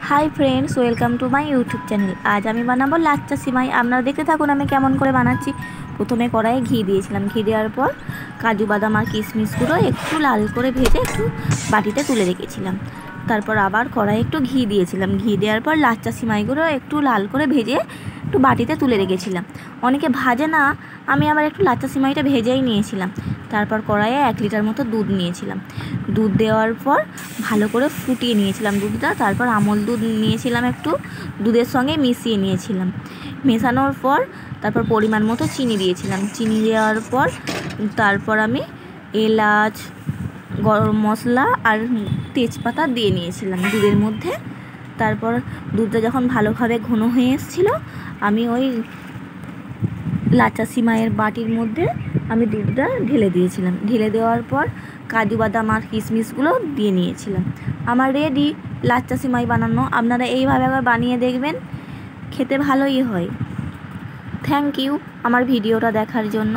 High friends welcome to my YouTube channel. आज আমি বানাবো লাচ্চা সিমাই। আপনারা দেখতে থাকুন আমি কেমন করে বানাচ্ছি। প্রথমে কড়াইয়ে ঘি দিয়েছিলাম। ঘি দেওয়ার পর কাজু বাদাম আর কিশমিশগুলো একটু লাল করে ভেজে একটু বাটিতে তুলে রেখেছিলাম। তারপর আবার কড়াইয়ে একটু ঘি দিয়েছিলাম। ঘি দেওয়ার পর লাচ্চা সিমাইগুলো একটু লাল করে ভেজে একটু বাটিতে তুলে রেখেছিলাম। অনেকে ভাজে না, আমি আবার একটু লাচ্চা সিমাইটা ভেজেই নিয়েছিলাম। তারপর কড়াইয়ে 1 লিটার মতো দুধ নিয়েছিলাম। দুধ দেওয়ার পর ভালো করে ফুটিয়ে নিয়েছিলাম দুধটা। তারপর আমল দুধ নিয়েছিলাম, একটু দুধের সঙ্গে মিশিয়ে নিয়েছিলাম। মেশানোর পর তারপর পরিমাণ মতো চিনি দিয়েছিলাম। চিনি দেওয়ার পর তারপর আমি এলাচ, গরম মশলা আর তেজপাতা দিয়ে নিয়েছিলাম দুধের মধ্যে। তারপর দুধটা যখন ভালোভাবে ঘন হয়ে এসেছিলো, আমি ওই লাচ্চা সিমাইয়ের বাটির মধ্যে আমি দুধটা ঢেলে দিয়েছিলাম। ঢেলে দেওয়ার পর কাজু বাদাম আর কিশমিশগুলো দিয়ে নিয়েছিলাম। আমার রেডি লাচ্চা সিমাই বানানো। আপনারা এইভাবে আবার বানিয়ে দেখবেন, খেতে ভালোই হয়। থ্যাংক ইউ আমার ভিডিওটা দেখার জন্য।